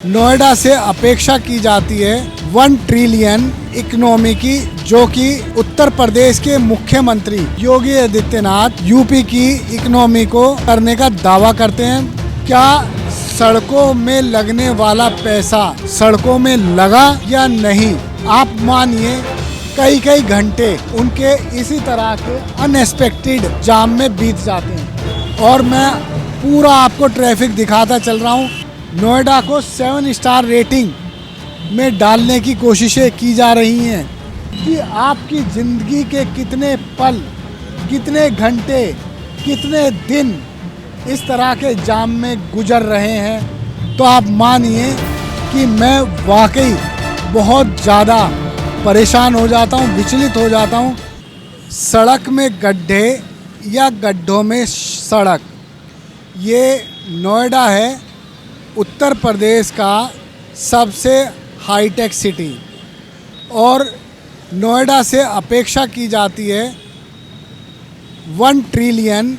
नोएडा से अपेक्षा की जाती है 1 ट्रिलियन इकोनॉमी की, जो कि उत्तर प्रदेश के मुख्यमंत्री योगी आदित्यनाथ यूपी की इकोनॉमी को करने का दावा करते हैं। क्या सड़कों में लगने वाला पैसा सड़कों में लगा या नहीं? आप मानिए कई कई घंटे उनके इसी तरह के अनएक्सपेक्टेड जाम में बीत जाते हैं। और मैं पूरा आपको ट्रैफिक दिखाता चल रहा हूँ। नोएडा को 7 स्टार रेटिंग में डालने की कोशिशें की जा रही हैं कि आपकी ज़िंदगी के कितने पल, कितने घंटे, कितने दिन इस तरह के जाम में गुजर रहे हैं। तो आप मानिए कि मैं वाकई बहुत ज़्यादा परेशान हो जाता हूँ, विचलित हो जाता हूँ। सड़क में गड्ढे या गड्ढों में सड़क, ये नोएडा है उत्तर प्रदेश का सबसे हाईटेक सिटी, और नोएडा से अपेक्षा की जाती है 1 ट्रिलियन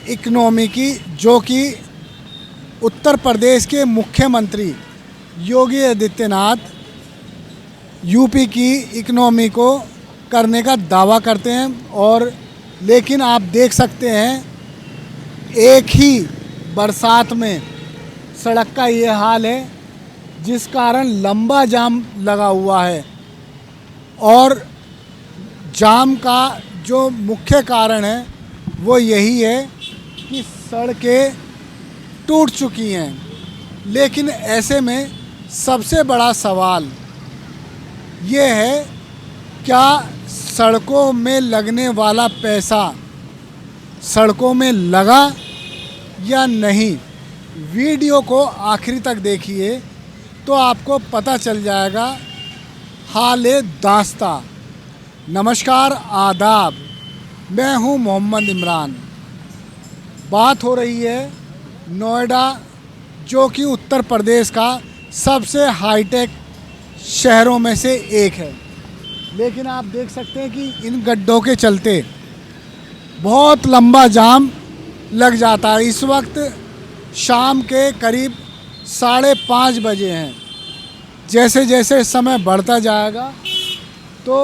इकोनॉमी की, जो कि उत्तर प्रदेश के मुख्यमंत्री योगी आदित्यनाथ यूपी की इकोनॉमी को करने का दावा करते हैं। और लेकिन आप देख सकते हैं एक ही बरसात में सड़क का ये हाल है, जिस कारण लंबा जाम लगा हुआ है। और जाम का जो मुख्य कारण है वो यही है कि सड़कें टूट चुकी हैं। लेकिन ऐसे में सबसे बड़ा सवाल ये है, क्या सड़कों में लगने वाला पैसा सड़कों में लगा या नहीं? वीडियो को आखिरी तक देखिए तो आपको पता चल जाएगा हाले दास्ता। नमस्कार, आदाब, मैं हूं मोहम्मद इमरान। बात हो रही है नोएडा, जो कि उत्तर प्रदेश का सबसे हाईटेक शहरों में से एक है। लेकिन आप देख सकते हैं कि इन गड्ढों के चलते बहुत लंबा जाम लग जाता है। इस वक्त शाम के करीब 5:30 बजे हैं। जैसे जैसे समय बढ़ता जाएगा तो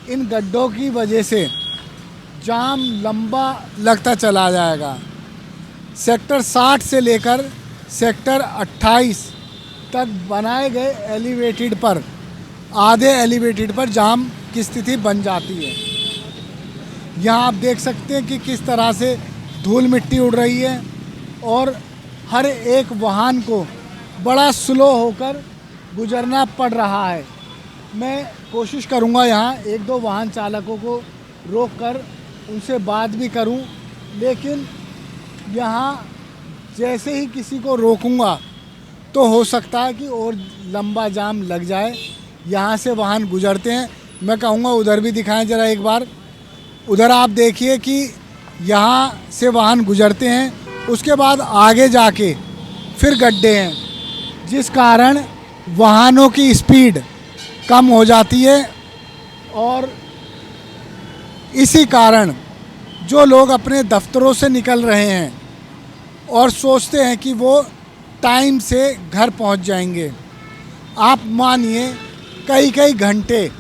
इन गड्ढों की वजह से जाम लंबा लगता चला जाएगा। सेक्टर 60 से लेकर सेक्टर 28 तक बनाए गए एलिवेटेड पर, आधे एलिवेटेड पर जाम की स्थिति बन जाती है। यहाँ आप देख सकते हैं कि किस तरह से धूल मिट्टी उड़ रही है और हर एक वाहन को बड़ा स्लो होकर गुजरना पड़ रहा है। मैं कोशिश करूँगा यहाँ 1-2 वाहन चालकों को रोककर उनसे बात भी करूँ, लेकिन यहाँ जैसे ही किसी को रोकूँगा तो हो सकता है कि और लंबा जाम लग जाए। यहाँ से वाहन गुजरते हैं, मैं कहूँगा उधर भी दिखाएं ज़रा एक बार। उधर आप देखिए कि यहाँ से वाहन गुजरते हैं, उसके बाद आगे जाके फिर गड्ढे हैं, जिस कारण वाहनों की स्पीड कम हो जाती है। और इसी कारण जो लोग अपने दफ्तरों से निकल रहे हैं और सोचते हैं कि वो टाइम से घर पहुंच जाएंगे, आप मानिए कई कई घंटे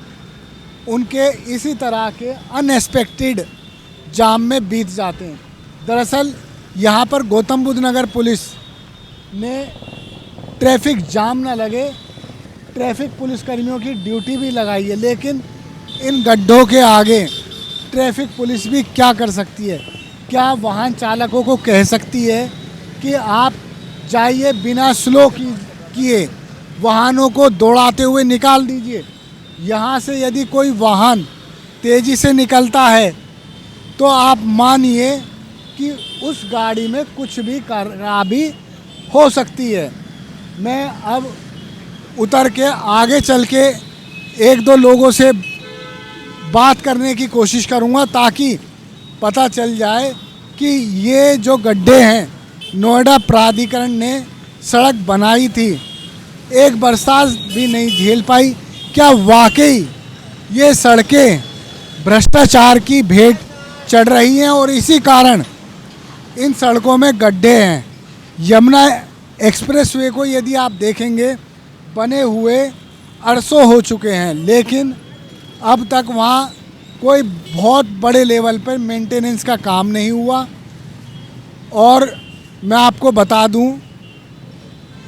उनके इसी तरह के अनएक्सपेक्टेड जाम में बीत जाते हैं। दरअसल यहाँ पर गौतम बुद्ध नगर पुलिस ने ट्रैफिक जाम न लगे, ट्रैफिक पुलिसकर्मियों की ड्यूटी भी लगाई है। लेकिन इन गड्ढों के आगे ट्रैफिक पुलिस भी क्या कर सकती है? क्या वाहन चालकों को कह सकती है कि आप जाइए, बिना स्लो किए वाहनों को दौड़ाते हुए निकाल दीजिए? यहाँ से यदि कोई वाहन तेज़ी से निकलता है तो आप मानिए कि उस गाड़ी में कुछ भी खराबी हो सकती है। मैं अब उतर के आगे चल के 1-2 लोगों से बात करने की कोशिश करूँगा, ताकि पता चल जाए कि ये जो गड्ढे हैं नोएडा प्राधिकरण ने सड़क बनाई थी, एक बरसात भी नहीं झेल पाई। क्या वाकई ये सड़कें भ्रष्टाचार की भेंट चढ़ रही हैं और इसी कारण इन सड़कों में गड्ढे हैं? यमुना एक्सप्रेसवे को यदि आप देखेंगे बने हुए अरसों हो चुके हैं, लेकिन अब तक वहाँ कोई बहुत बड़े लेवल पर मेंटेनेंस का काम नहीं हुआ। और मैं आपको बता दूं,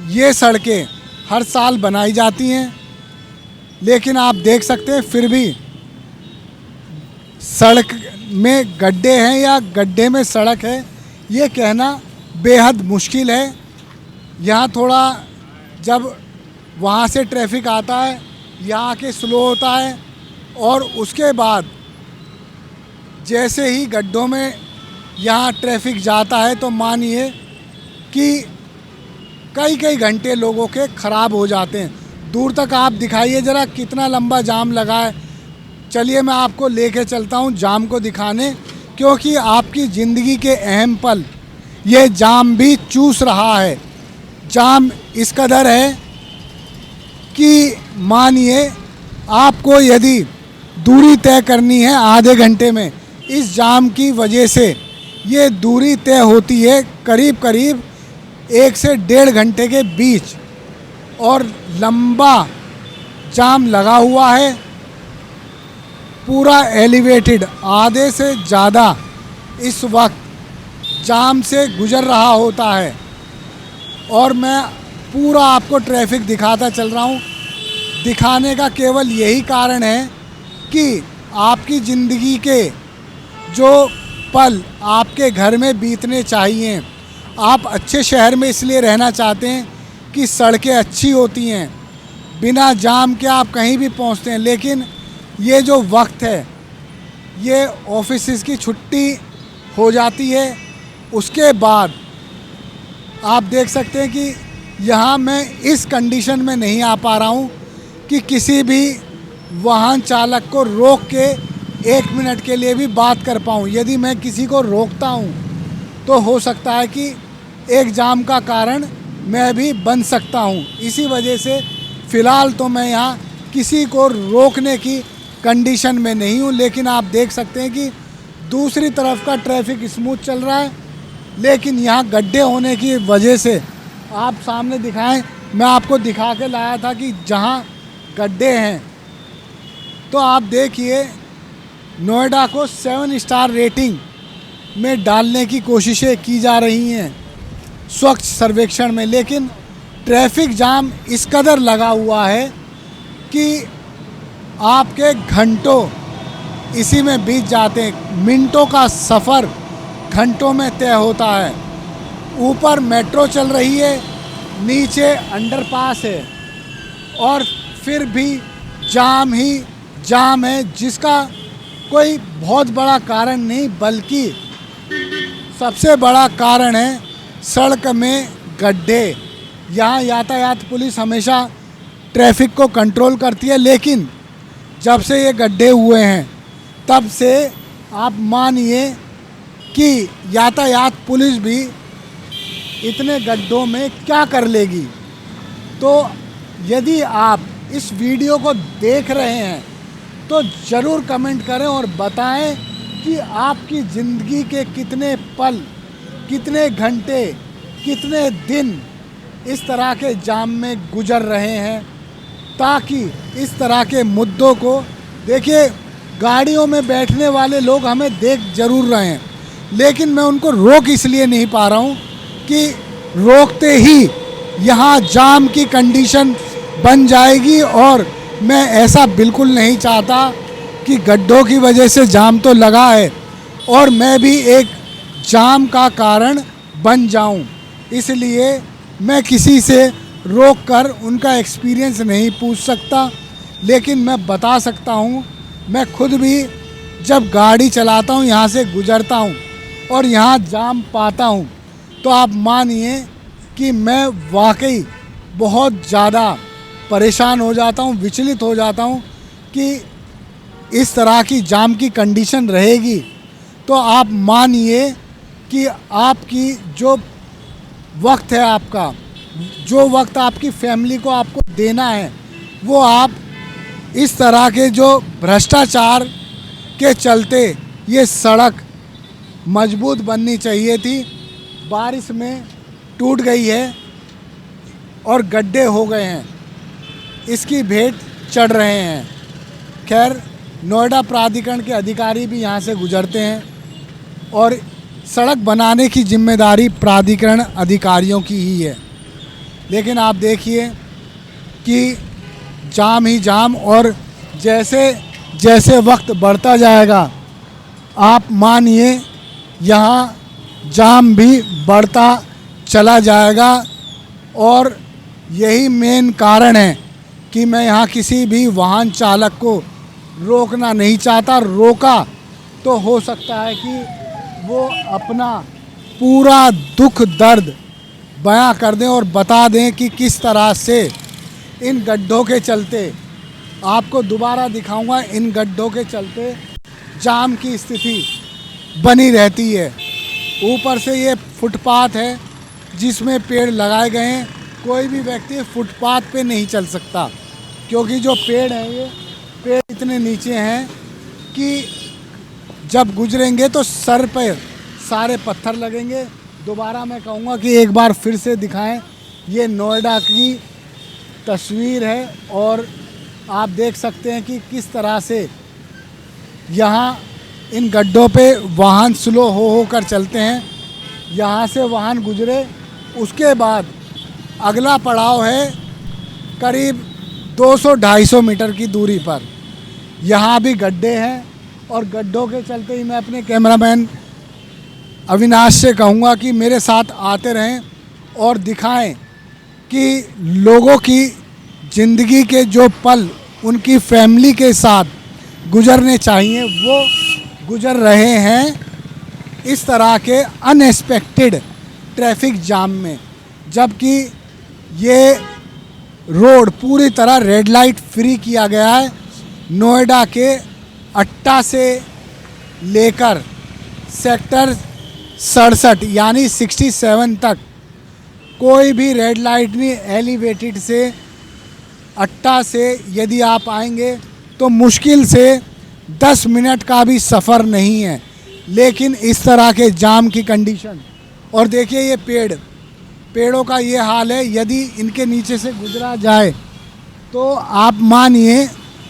ये सड़कें हर साल बनाई जाती हैं, लेकिन आप देख सकते हैं फिर भी सड़क में गड्ढे हैं या गड्ढे में सड़क है, ये कहना बेहद मुश्किल है। यहाँ थोड़ा जब वहाँ से ट्रैफिक आता है, यहाँ के स्लो होता है, और उसके बाद जैसे ही गड्ढों में यहाँ ट्रैफिक जाता है तो मानिए कि कई कई घंटे लोगों के ख़राब हो जाते हैं। दूर तक आप दिखाइए ज़रा कितना लंबा जाम लगा है। चलिए मैं आपको लेके चलता हूँ जाम को दिखाने, क्योंकि आपकी ज़िंदगी के अहम पल ये जाम भी चूस रहा है। जाम इस कदर है कि मानिए आपको यदि दूरी तय करनी है आधे घंटे में, इस जाम की वजह से ये दूरी तय होती है करीब करीब 1 से 1.5 घंटे के बीच, और लंबा जाम लगा हुआ है, पूरा एलिवेटेड, आधे से ज़्यादा इस वक्त जाम से गुज़र रहा होता है। और मैं पूरा आपको ट्रैफिक दिखाता चल रहा हूँ। दिखाने का केवल यही कारण है कि आपकी ज़िंदगी के जो पल आपके घर में बीतने चाहिए, आप अच्छे शहर में इसलिए रहना चाहते हैं कि सड़कें अच्छी होती हैं, बिना जाम के आप कहीं भी पहुंचते हैं। लेकिन ये जो वक्त है, ये ऑफिस की छुट्टी हो जाती है, उसके बाद आप देख सकते हैं कि यहाँ मैं इस कंडीशन में नहीं आ पा रहा हूँ कि किसी भी वाहन चालक को रोक के 1 मिनट के लिए भी बात कर पाऊँ। यदि मैं किसी को रोकता हूँ तो हो सकता है कि एक जाम का कारण मैं भी बन सकता हूँ। इसी वजह से फ़िलहाल तो मैं यहाँ किसी को रोकने की कंडीशन में नहीं हूँ। लेकिन आप देख सकते हैं कि दूसरी तरफ का ट्रैफिक स्मूथ चल रहा है, लेकिन यहाँ गड्ढे होने की वजह से आप सामने दिखाएं, मैं आपको दिखा के लाया था कि जहाँ गड्ढे हैं, तो आप देखिए नोएडा को 7 स्टार रेटिंग में डालने की कोशिशें की जा रही हैं स्वच्छ सर्वेक्षण में, लेकिन ट्रैफिक जाम इस कदर लगा हुआ है कि आपके घंटों इसी में बीत जाते हैं। मिनटों का सफ़र घंटों में तय होता है। ऊपर मेट्रो चल रही है, नीचे अंडरपास है, और फिर भी जाम ही जाम है, जिसका कोई बहुत बड़ा कारण नहीं, बल्कि सबसे बड़ा कारण है सड़क में गड्ढे। यहाँ यातायात पुलिस हमेशा ट्रैफिक को कंट्रोल करती है, लेकिन जब से ये गड्ढे हुए हैं तब से आप मानिए कि यातायात पुलिस भी इतने गड्ढों में क्या कर लेगी। तो यदि आप इस वीडियो को देख रहे हैं तो ज़रूर कमेंट करें और बताएं कि आपकी ज़िंदगी के कितने पल, कितने घंटे, कितने दिन इस तरह के जाम में गुजर रहे हैं, ताकि इस तरह के मुद्दों को देखिए। गाड़ियों में बैठने वाले लोग हमें देख ज़रूर रहे हैं, लेकिन मैं उनको रोक इसलिए नहीं पा रहा हूँ कि रोकते ही यहाँ जाम की कंडीशन बन जाएगी, और मैं ऐसा बिल्कुल नहीं चाहता कि गड्ढों की वजह से जाम तो लगा है और मैं भी एक जाम का कारण बन जाऊं। इसलिए मैं किसी से रोककर उनका एक्सपीरियंस नहीं पूछ सकता, लेकिन मैं बता सकता हूं, मैं खुद भी जब गाड़ी चलाता हूं, यहाँ से गुज़रता हूं और यहाँ जाम पाता हूं, तो आप मानिए कि मैं वाकई बहुत ज़्यादा परेशान हो जाता हूं, विचलित हो जाता हूं कि इस तरह की जाम की कंडीशन रहेगी। तो आप मानिए कि आपकी जो वक्त है, आपका जो वक्त आपकी फैमिली को आपको देना है, वो आप इस तरह के जो भ्रष्टाचार के चलते ये सड़क मजबूत बननी चाहिए थी, बारिश में टूट गई है, और गड्ढे हो गए हैं, इसकी भेंट चढ़ रहे हैं। खैर, नोएडा प्राधिकरण के अधिकारी भी यहाँ से गुजरते हैं और सड़क बनाने की जिम्मेदारी प्राधिकरण अधिकारियों की ही है। लेकिन आप देखिए कि जाम ही जाम, और जैसे जैसे वक्त बढ़ता जाएगा आप मानिए यहाँ जाम भी बढ़ता चला जाएगा। और यही मेन कारण है कि मैं यहाँ किसी भी वाहन चालक को रोकना नहीं चाहता। रोका तो हो सकता है कि वो अपना पूरा दुख दर्द बयां कर दें और बता दें कि किस तरह से इन गड्ढों के चलते, आपको दोबारा दिखाऊंगा, इन गड्ढों के चलते जाम की स्थिति बनी रहती है। ऊपर से ये फुटपाथ है जिसमें पेड़ लगाए गए हैं। कोई भी व्यक्ति फुटपाथ पे नहीं चल सकता क्योंकि जो पेड़ हैं, ये पेड़ इतने नीचे हैं कि जब गुजरेंगे तो सर पर सारे पत्थर लगेंगे। दोबारा मैं कहूँगा कि एक बार फिर से दिखाएं। ये नोएडा की तस्वीर है और आप देख सकते हैं कि किस तरह से यहाँ इन गड्ढों पे वाहन स्लो हो कर चलते हैं। यहाँ से वाहन गुजरे, उसके बाद अगला पड़ाव है करीब 200-250 मीटर की दूरी पर। यहाँ भी गड्ढे हैं और गड्ढों के चलते ही मैं अपने कैमरामैन अविनाश से कहूँगा कि मेरे साथ आते रहें और दिखाएं कि लोगों की ज़िंदगी के जो पल उनकी फैमिली के साथ गुजरने चाहिए वो गुजर रहे हैं इस तरह के अनएक्सपेक्टेड ट्रैफिक जाम में। जबकि ये रोड पूरी तरह रेड लाइट फ्री किया गया है। नोएडा के अट्टा से लेकर सेक्टर 67 यानी 67 तक कोई भी रेड लाइट नहीं। एलिवेटेड से अट्टा से यदि आप आएंगे तो मुश्किल से 10 मिनट का भी सफ़र नहीं है। लेकिन इस तरह के जाम की कंडीशन, और देखिए ये पेड़ों का ये हाल है। यदि इनके नीचे से गुजरा जाए तो आप मानिए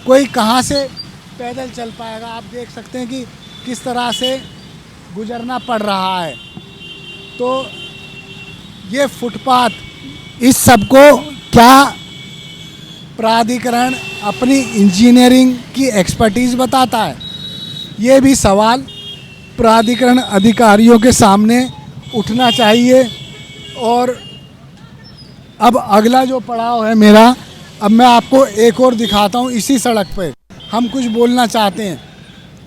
कोई कहाँ से पैदल चल पाएगा। आप देख सकते हैं कि किस तरह से गुजरना पड़ रहा है। तो ये फुटपाथ, इस सब को क्या प्राधिकरण अपनी इंजीनियरिंग की एक्सपर्टीज़ बताता है? ये भी सवाल प्राधिकरण अधिकारियों के सामने उठना चाहिए। और अब अगला जो पड़ाव है मेरा, अब मैं आपको एक और दिखाता हूँ। इसी सड़क पे हम कुछ बोलना चाहते हैं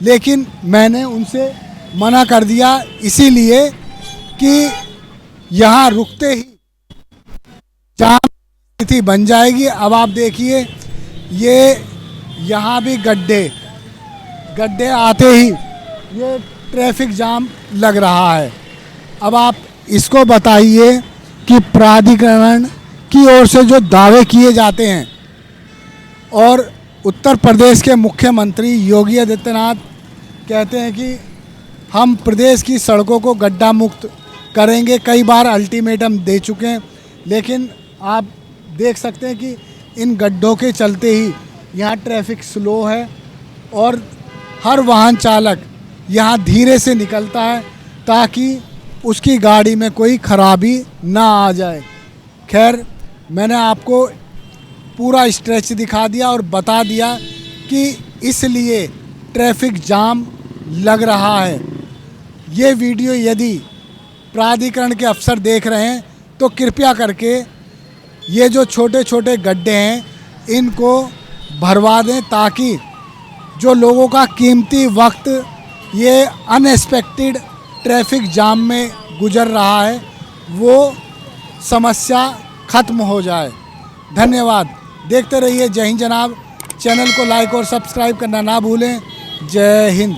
लेकिन मैंने उनसे मना कर दिया, इसीलिए कि यहाँ रुकते ही जाम स्थिति बन जाएगी। अब आप देखिए ये यहाँ भी गड्ढे आते ही ये ट्रैफिक जाम लग रहा है। अब आप इसको बताइए कि प्राधिकरण की ओर से जो दावे किए जाते हैं और उत्तर प्रदेश के मुख्यमंत्री योगी आदित्यनाथ कहते हैं कि हम प्रदेश की सड़कों को गड्ढा मुक्त करेंगे, कई बार अल्टीमेटम दे चुके हैं। लेकिन आप देख सकते हैं कि इन गड्ढों के चलते ही यहाँ ट्रैफिक स्लो है और हर वाहन चालक यहाँ धीरे से निकलता है ताकि उसकी गाड़ी में कोई खराबी ना आ जाए। खैर, मैंने आपको पूरा स्ट्रेच दिखा दिया और बता दिया कि इसलिए ट्रैफिक जाम लग रहा है। ये वीडियो यदि प्राधिकरण के अफसर देख रहे हैं तो कृपया करके ये जो छोटे छोटे गड्ढे हैं इनको भरवा दें ताकि जो लोगों का कीमती वक्त ये अनएक्सपेक्टेड ट्रैफिक जाम में गुजर रहा है वो समस्या ख़त्म हो जाए। धन्यवाद। देखते रहिए जय हिंद जनाब। चैनल को लाइक और सब्सक्राइब करना ना भूलें। जय हिंद।